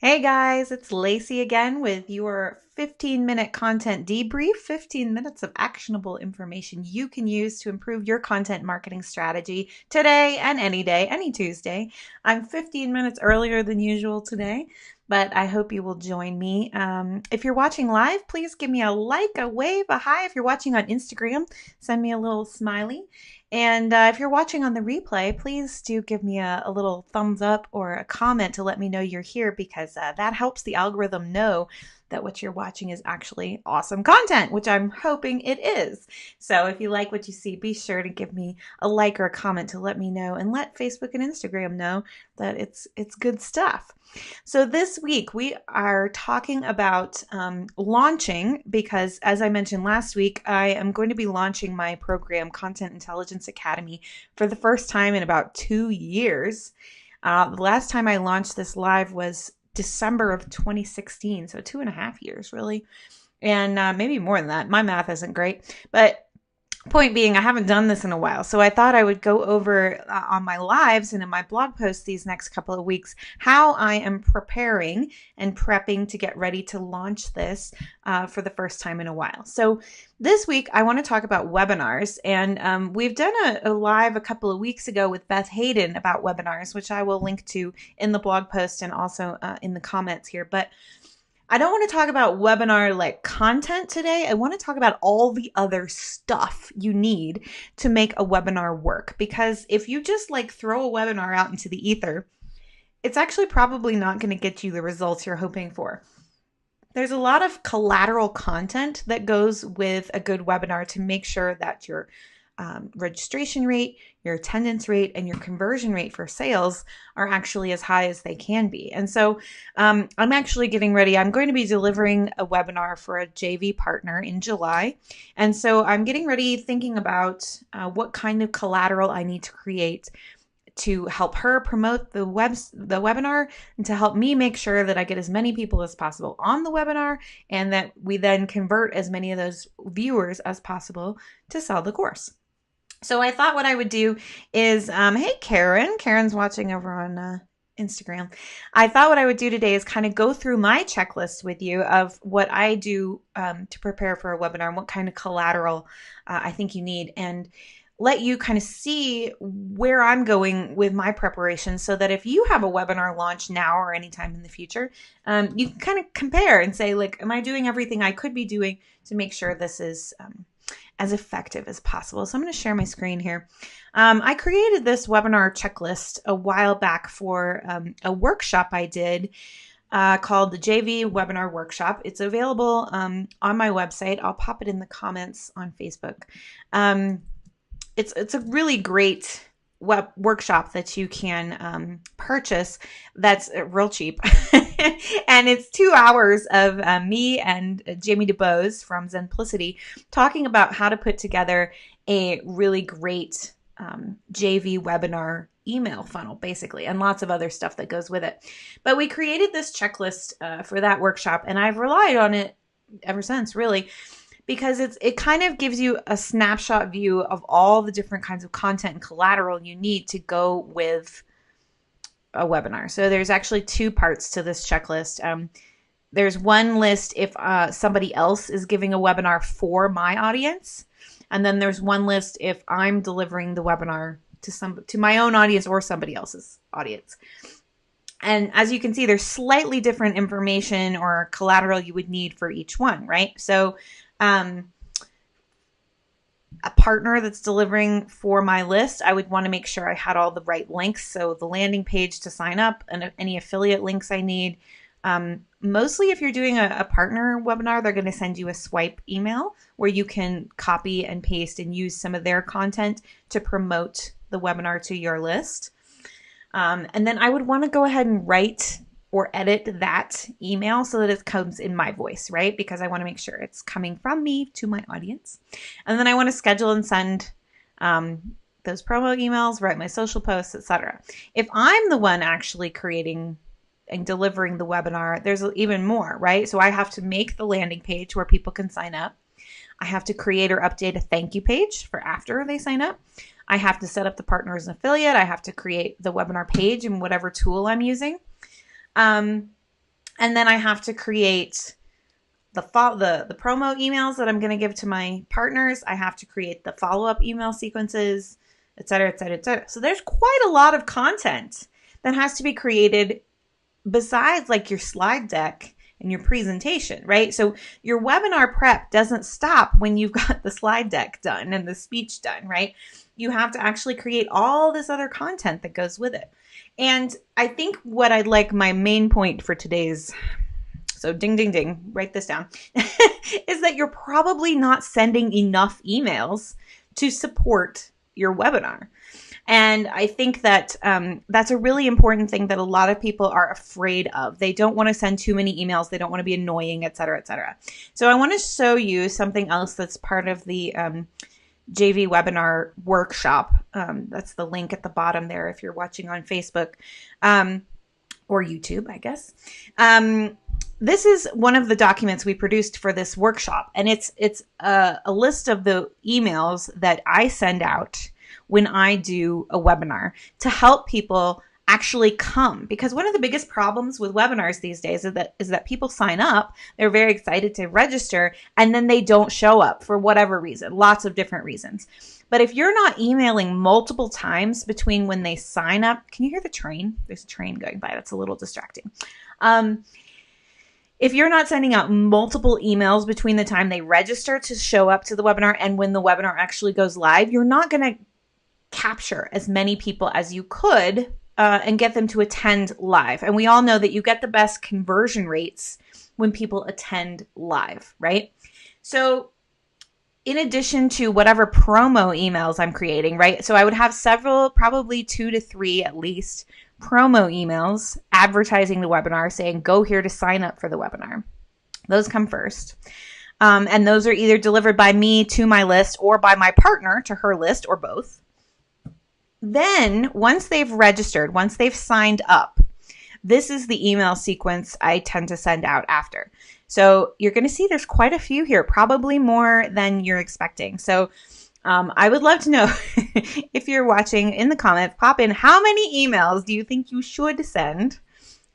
Hey guys, it's Lacey again with your 15-minute content debrief, 15 minutes of actionable information you can use to improve your content marketing strategy today and any day, any Tuesday. I'm 15 minutes earlier than usual today, but I hope you will join me. If you're watching live, please give me a like, a wave, a hi. If you're watching on Instagram, send me a little smiley. And if you're watching on the replay, please do give me a little thumbs up or a comment to let me know you're here because that helps the algorithm know that what you're watching is actually awesome content, which I'm hoping it is. So if you like what you see, be sure to give me a like or a comment to let me know and let Facebook and Instagram know that it's good stuff. So this week we are talking about launching because, as I mentioned last week, I am going to be launching my program, Content Intelligence Academy, for the first time in about 2 years. The last time I launched this live was December of 2016, so 2.5 years, really. And maybe more than that. My math isn't great, but point being, I haven't done this in a while. So I thought I would go over on my lives and in my blog posts these next couple of weeks how I am preparing and prepping to get ready to launch this for the first time in a while. So this week, I want to talk about webinars. And we've done a live a couple of weeks ago with Beth Hayden about webinars, which I will link to in the blog post and also in the comments here. But I don't want to talk about webinar like content today. I want to talk about all the other stuff you need to make a webinar work. Because if you just like throw a webinar out into the ether, it's actually probably not going to get you the results you're hoping for. There's a lot of collateral content that goes with a good webinar to make sure that your registration rate, your attendance rate, and your conversion rate for sales are actually as high as they can be. And so I'm actually getting ready. I'm going to be delivering a webinar for a JV partner in July. And so I'm getting ready thinking about what kind of collateral I need to create to help her promote the webinar and to help me make sure that I get as many people as possible on the webinar and that we then convert as many of those viewers as possible to sell the course. So I thought what I would do is, hey, Karen. Karen's watching over on Instagram. I thought what I would do today is kind of go through my checklist with you of what I do to prepare for a webinar and what kind of collateral I think you need, and let you kind of see where I'm going with my preparation so that if you have a webinar launch now or anytime in the future, you can kind of compare and say, like, am I doing everything I could be doing to make sure this is as effective as possible? So I'm going to share my screen here. I created this webinar checklist a while back for a workshop I did called the JV Webinar Workshop. It's available on my website. I'll pop it in the comments on Facebook. It's a really great workshop that you can purchase that's real cheap. And it's 2 hours of me and Jamie DeBose from Zenplicity talking about how to put together a really great JV webinar email funnel, basically, and lots of other stuff that goes with it. But we created this checklist for that workshop, and I've relied on it ever since, really, because it kind of gives you a snapshot view of all the different kinds of content and collateral you need to go with a webinar. So there's actually 2 parts to this checklist. There's one list if somebody else is giving a webinar for my audience. And then there's one list if I'm delivering the webinar to my own audience or somebody else's audience. And as you can see, there's slightly different information or collateral you would need for each one, right? So a partner that's delivering for my list, I would want to make sure I had all the right links. So the landing page to sign up and any affiliate links I need. Mostly if you're doing a partner webinar, they're going to send you a swipe email where you can copy and paste and use some of their content to promote the webinar to your list. And then I would want to go ahead and write or edit that email so that it comes in my voice, right? Because I want to make sure it's coming from me to my audience. And then I want to schedule and send those promo emails, write my social posts, etc. If I'm the one actually creating and delivering the webinar, there's even more, right? So I have to make the landing page where people can sign up. I have to create or update a thank you page for after they sign up. I have to set up the partner as an affiliate. I have to create the webinar page in whatever tool I'm using. And then I have to create the promo emails that I'm going to give to my partners. I have to create the follow-up email sequences, et cetera, et cetera, et cetera. So there's quite a lot of content that has to be created besides like your slide deck and your presentation, right? So your webinar prep doesn't stop when you've got the slide deck done and the speech done, right? You have to actually create all this other content that goes with it. And I think what I'd like my main point for today's, so ding, ding, ding, write this down, is that you're probably not sending enough emails to support your webinar. And I think that that's a really important thing that a lot of people are afraid of. They don't want to send too many emails. They don't want to be annoying, et cetera, et cetera. So I want to show you something else that's part of the JV webinar workshop. That's the link at the bottom there if you're watching on Facebook or YouTube, I guess. This is one of the documents we produced for this workshop, and it's a list of the emails that I send out when I do a webinar to help people actually come. Because one of the biggest problems with webinars these days is that people sign up, they're very excited to register, and then they don't show up for whatever reason, lots of different reasons. But if you're not emailing multiple times between when they sign up, can you hear the train? There's a train going by. That's a little distracting. If you're not sending out multiple emails between the time they register to show up to the webinar and when the webinar actually goes live, you're not going to capture as many people as you could and get them to attend live. And we all know that you get the best conversion rates when people attend live, right? So in addition to whatever promo emails I'm creating, right? So I would have several, probably 2 to 3 at least, promo emails advertising the webinar saying, go here to sign up for the webinar. Those come first. And those are either delivered by me to my list or by my partner to her list or both. Then once they've registered, once they've signed up, this is the email sequence I tend to send out after. So you're going to see there's quite a few here, probably more than you're expecting. So I would love to know if you're watching in the comments, pop in how many emails do you think you should send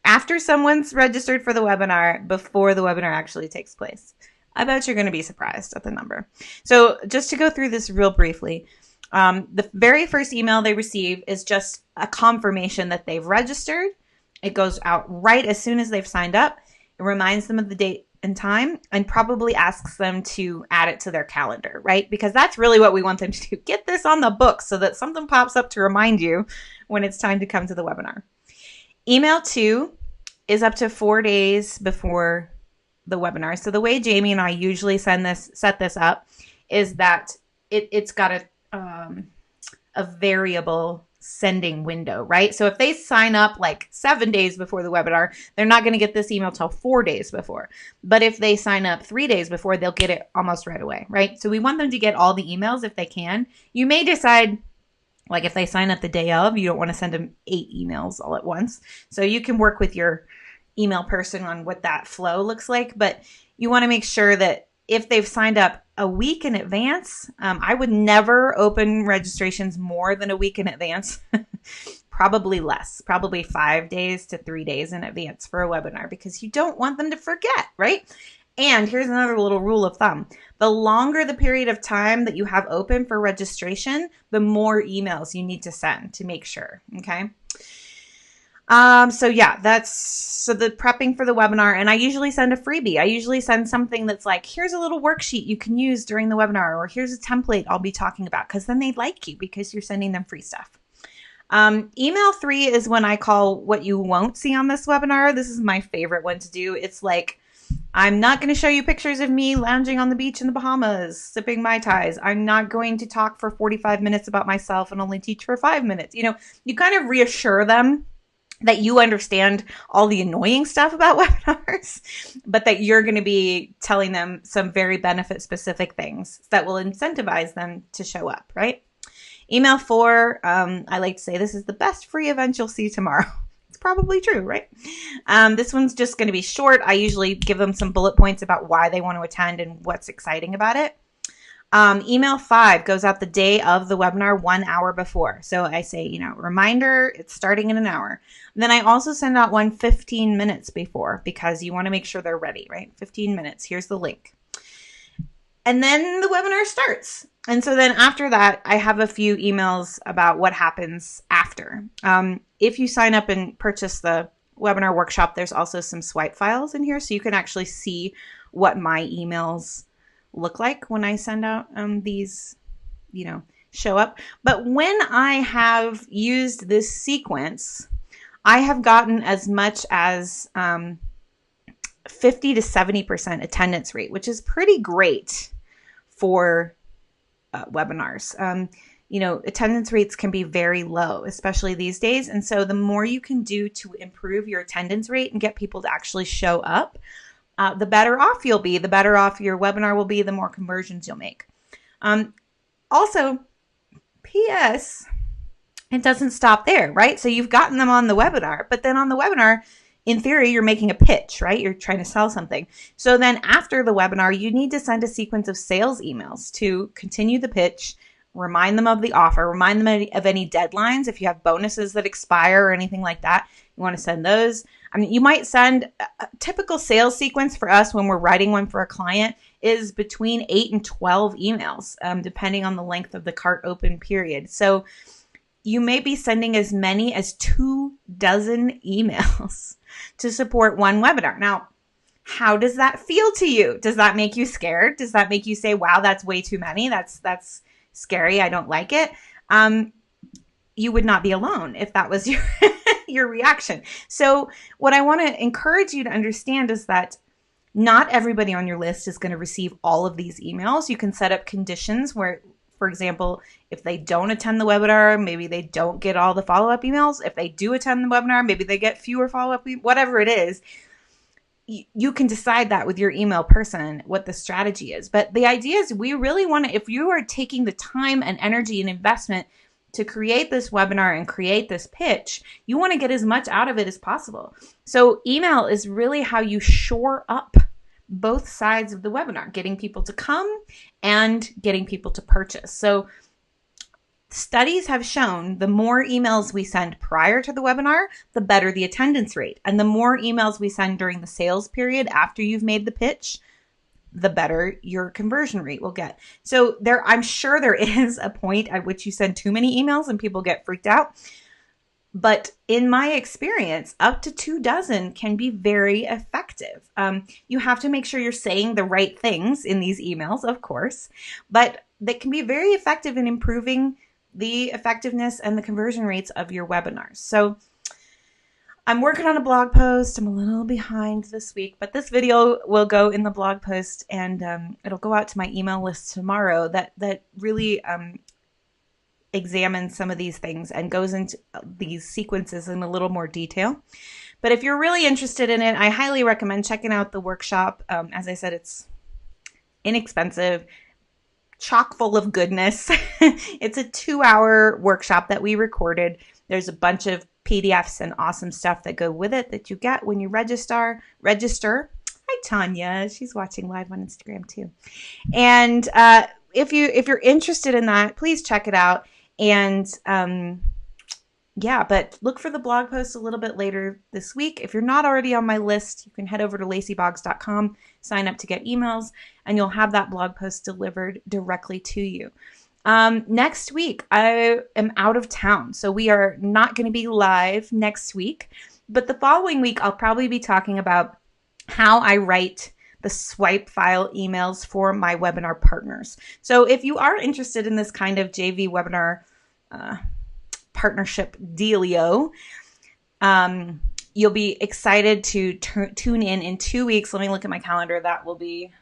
after someone's registered for the webinar before the webinar actually takes place. I bet you're going to be surprised at the number. So just to go through this real briefly, the very first email they receive is just a confirmation that they've registered. It goes out right as soon as they've signed up. It reminds them of the date and time and probably asks them to add it to their calendar, right? Because that's really what we want them to do. Get this on the book so that something pops up to remind you when it's time to come to the webinar. Email 2 is up to 4 days before the webinar. So the way Jamie and I usually set this up is that it's got a variable sending window, right? So if they sign up like 7 days before the webinar, they're not going to get this email till 4 days before. But if they sign up 3 days before, they'll get it almost right away, right? So we want them to get all the emails if they can. You may decide, like if they sign up the day of, you don't want to send them 8 emails all at once. So you can work with your email person on what that flow looks like. But you want to make sure that if they've signed up a week in advance, I would never open registrations more than a week in advance. Probably less, probably 5 days to 3 days in advance for a webinar because you don't want them to forget, right? And here's another little rule of thumb. The longer the period of time that you have open for registration, the more emails you need to send to make sure, okay? So yeah, so the prepping for the webinar, and I usually send a freebie. I usually send something that's like, here's a little worksheet you can use during the webinar, or here's a template I'll be talking about, because then they like you because you're sending them free stuff. Email 3 is when I call what you won't see on this webinar. This is my favorite one to do. It's like, I'm not going to show you pictures of me lounging on the beach in the Bahamas, sipping Mai Tais. I'm not going to talk for 45 minutes about myself and only teach for 5 minutes. You know, you kind of reassure them that you understand all the annoying stuff about webinars, but that you're going to be telling them some very benefit-specific things that will incentivize them to show up, right? Email 4, I like to say this is the best free event you'll see tomorrow. It's probably true, right? This one's just going to be short. I usually give them some bullet points about why they want to attend and what's exciting about it. Email 5 goes out the day of the webinar, 1 hour before. So I say, reminder, it's starting in an hour. Then I also send out one 15 minutes before because you want to make sure they're ready, right? 15 minutes. Here's the link. And then the webinar starts. And so then after that, I have a few emails about what happens after. If you sign up and purchase the webinar workshop, there's also some swipe files in here. So you can actually see what my emails look like when I send out these, show up. But when I have used this sequence, I have gotten as much as 50 to 70% attendance rate, which is pretty great for webinars. Attendance rates can be very low, especially these days. And so the more you can do to improve your attendance rate and get people to actually show up, the better off you'll be, the better off your webinar will be, the more conversions you'll make. Also, P.S., it doesn't stop there, right? So you've gotten them on the webinar, but then on the webinar, in theory, you're making a pitch, right? You're trying to sell something. So then after the webinar, you need to send a sequence of sales emails to continue the pitch, remind them of the offer, remind them of any deadlines. If you have bonuses that expire or anything like that, you want to send those. I mean, you might send a typical sales sequence for us when we're writing one for a client is between 8 and 12 emails, depending on the length of the cart open period. So you may be sending as many as 24 emails to support one webinar. Now, how does that feel to you? Does that make you scared? Does that make you say, wow, that's way too many? That's scary. I don't like it. You would not be alone if that was your reaction. So what I want to encourage you to understand is that not everybody on your list is going to receive all of these emails. You can set up conditions where, for example, if they don't attend the webinar, maybe they don't get all the follow-up emails. If they do attend the webinar, maybe they get fewer follow-up, whatever it is. You can decide that with your email person, what the strategy is. But the idea is we really want to, if you are taking the time and energy and investment to create this webinar and create this pitch, you want to get as much out of it as possible. So email is really how you shore up both sides of the webinar, getting people to come and getting people to purchase. So studies have shown the more emails we send prior to the webinar, the better the attendance rate. And the more emails we send during the sales period after you've made the pitch, the better your conversion rate will get. So I'm sure there is a point at which you send too many emails and people get freaked out. But in my experience, up to 24 can be very effective. You have to make sure you're saying the right things in these emails, of course, but they can be very effective in improving the effectiveness and the conversion rates of your webinars. So I'm working on a blog post. I'm a little behind this week, but this video will go in the blog post and it'll go out to my email list tomorrow that really examines some of these things and goes into these sequences in a little more detail. But if you're really interested in it, I highly recommend checking out the workshop. As I said, it's inexpensive, chock full of goodness. It's a 2-hour workshop that we recorded. There's a bunch of PDFs and awesome stuff that go with it that you get when you register. Hi, Tanya. She's watching live on Instagram too. And if you're interested in that, please check it out. And but look for the blog post a little bit later this week. If you're not already on my list, you can head over to lacyboggs.com, sign up to get emails, and you'll have that blog post delivered directly to you. Next week, I am out of town, so we are not going to be live next week. But the following week, I'll probably be talking about how I write the swipe file emails for my webinar partners. So if you are interested in this kind of JV webinar partnership dealio, you'll be excited to tune in 2 weeks. Let me look at my calendar. That will be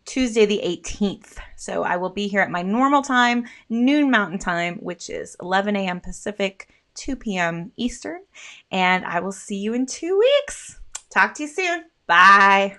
Tuesday the 18th. So I will be here at my normal time, noon Mountain Time, which is 11 a.m. Pacific, 2 p.m. Eastern. And I will see you in 2 weeks. Talk to you soon. Bye.